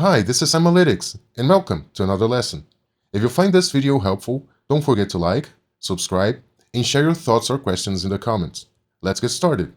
Hi, this is Analytics, and welcome to another lesson. If you find this video helpful, don't forget to like, subscribe, and share your thoughts or questions in the comments. Let's get started.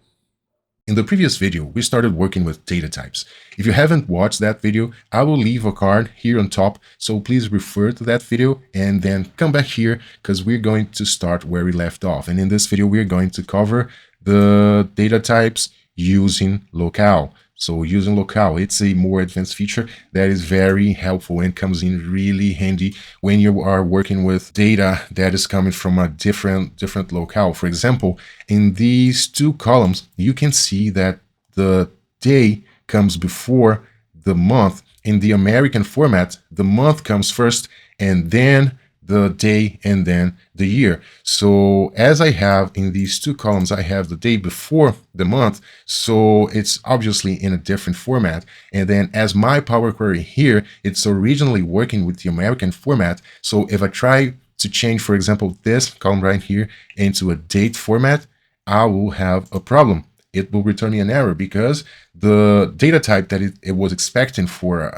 In the previous video, we started working with data types. If you haven't watched that video, I will leave a card here on top, so please refer to that video and then come back here because we're going to start where we left off. And in this video, we're going to cover the data types using locale. So using locale, it's a more advanced feature that is very helpful and comes in really handy when you are working with data that is coming from a different locale. For example, in these two columns, you can see that the day comes before the month. In the American format, the month comes first and then the day and then the year. So as I have in these two columns, I have the day before the month, so it's obviously in a different format. And then as my Power Query here, it's originally working with the American format. So if I try to change, for example, this column right here into a date format, I will have a problem. It will return me an error because the data type that it was expecting for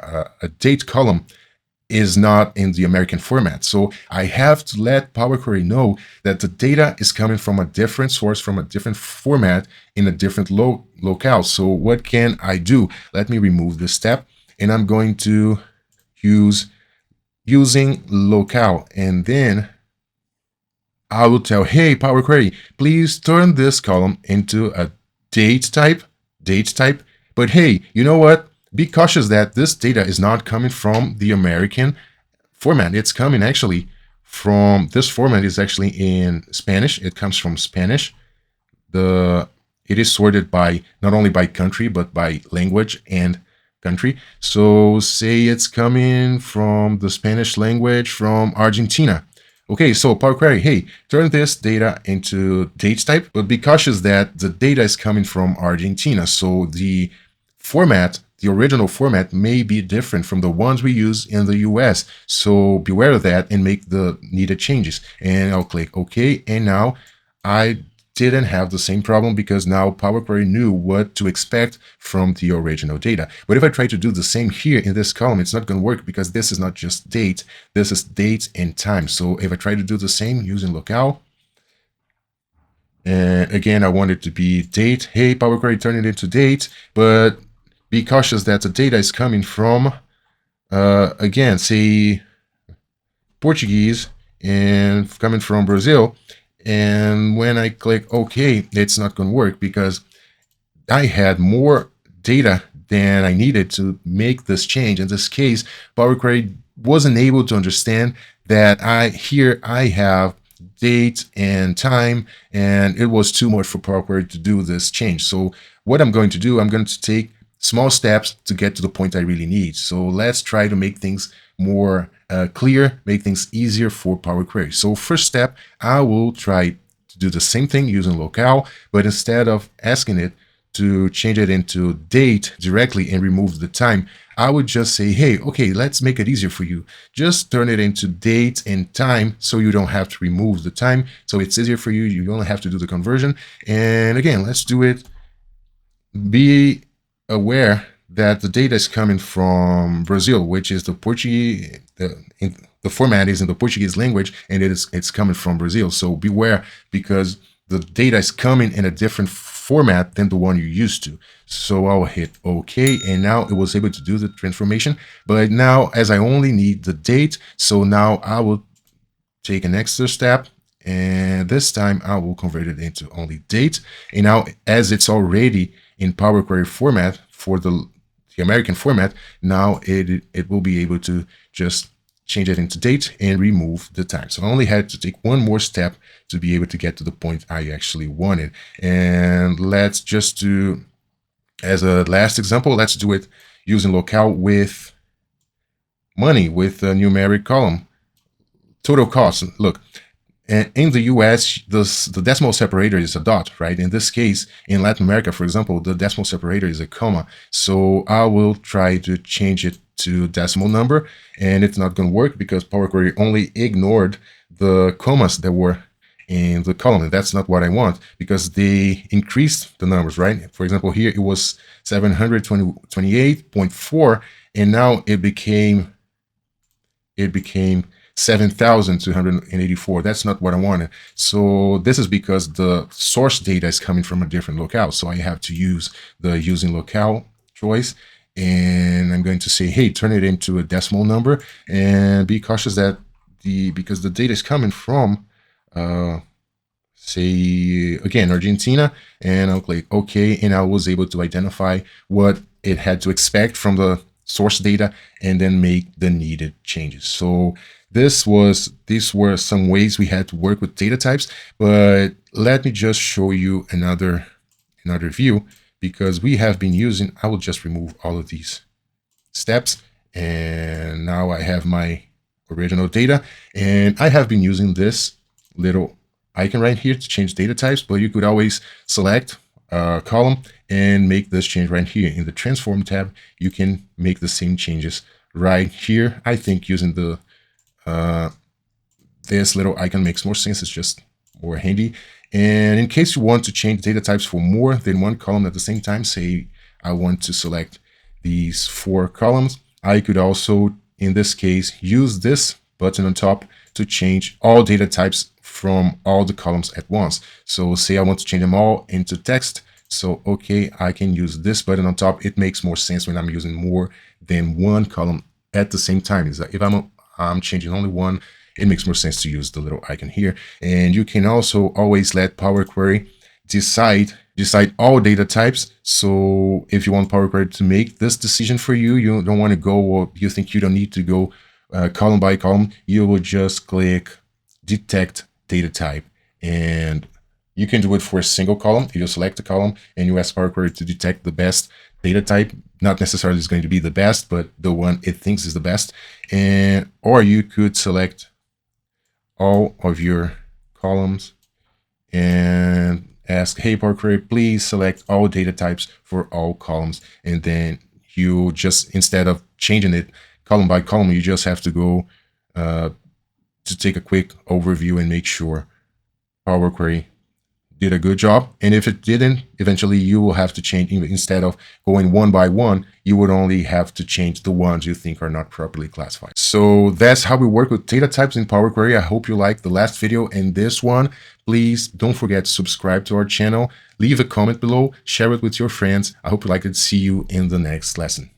a date column is not in the American format. So I have to let Power Query know that the data is coming from a different source, from a different format in a different locale. So what can I do? Let me remove this step and I'm going to use using locale. And then I will tell, hey, Power Query, please turn this column into a date type. But hey, you know what? Be cautious that this data is not coming from the American format. It's coming actually from, this format is actually in Spanish. It comes from Spanish. It is sorted by, not only by country, but by language and country. So say it's coming from the Spanish language from Argentina. Okay, so Power Query, hey, turn this data into date type, but be cautious that the data is coming from Argentina. So the format, the original format may be different from the ones we use in the US. So beware of that and make the needed changes. And I'll click OK. And now I didn't have the same problem because now Power Query knew what to expect from the original data. But if I try to do the same here in this column, it's not going to work because this is not just date, this is date and time. So if I try to do the same using locale, and again, I want it to be date. Hey, Power Query, turn it into date, but be cautious that the data is coming from, again, say Portuguese and coming from Brazil. And when I click OK, it's not going to work because I had more data than I needed to make this change. In this case, Power Query wasn't able to understand that here I have date and time, and it was too much for Power Query to do this change. So what I'm going to do, I'm going to take small steps to get to the point I really need. So let's try to make things more clear, make things easier for Power Query. So first step, I will try to do the same thing using locale, but instead of asking it to change it into date directly and remove the time, I would just say, hey, okay, let's make it easier for you. Just turn it into date and time so you don't have to remove the time. So it's easier for you. You only have to do the conversion. And again, let's do it. Be aware that the data is coming from Brazil, which is the Portuguese, the format is in the Portuguese language, and it's coming from Brazil. So beware because the data is coming in a different format than the one you're used to. So I'll hit OK, and now it was able to do the transformation. But now, as I only need the date, so now I will take an extra step, and this time I will convert it into only date. And now, as it's already in Power Query format for the American format, now it will be able to just change it into date and remove the time. So I only had to take one more step to be able to get to the point I actually wanted. And let's just do, as a last example, let's do it using locale with money, with a numeric column. Total cost. Look, in the US, the decimal separator is a dot, right? In this case, in Latin America, for example, the decimal separator is a comma. So I will try to change it to decimal number, and it's not going to work because Power Query only ignored the commas that were in the column. And that's not what I want because they increased the numbers, right? For example, here it was 728.4, and now it became 7,284. That's not what I wanted. So this is because the source data is coming from a different locale. So I have to use the using locale choice, and I'm going to say, hey, turn it into a decimal number, and be cautious that because the data is coming from say again Argentina, and I'll click OK, and I was able to identify what it had to expect from the source data and then make the needed changes. So these were some ways we had to work with data types, but let me just show you another view, because we have been using, I will just remove all of these steps, and now I have my original data, and I have been using this little icon right here to change data types, but you could always select a column and make this change right here. In the transform tab, you can make the same changes right here. I think using the this little icon makes more sense. It's just more handy. And in case you want to change data types for more than one column at the same time, say I want to select these 4 columns, I could also, in this case, use this button on top to change all data types from all the columns at once. So say I want to change them all into text. So, okay, I can use this button on top. It makes more sense when I'm using more than one column at the same time. Is that if I'm changing only one, it makes more sense to use the little icon here. And you can also always let Power Query decide all data types. So if you want Power Query to make this decision for you, you don't want to go, or you think you don't need to go column by column, you will just click detect data type, and you can do it for a single column. You select a column and you ask Power Query to detect the best data type. Not necessarily is going to be the best, but the one it thinks is the best. And or you could select all of your columns and ask, hey, Power Query, please select all data types for all columns. And then you just, instead of changing it column by column, you just have to go to take a quick overview and make sure Power Query did a good job. And if it didn't, eventually you will have to change. Instead of going one by one, you would only have to change the ones you think are not properly classified. So that's how we work with data types in Power Query. I hope you liked the last video and this one. Please don't forget to subscribe to our channel, leave a comment below, share it with your friends. I hope you like it. See you in the next lesson.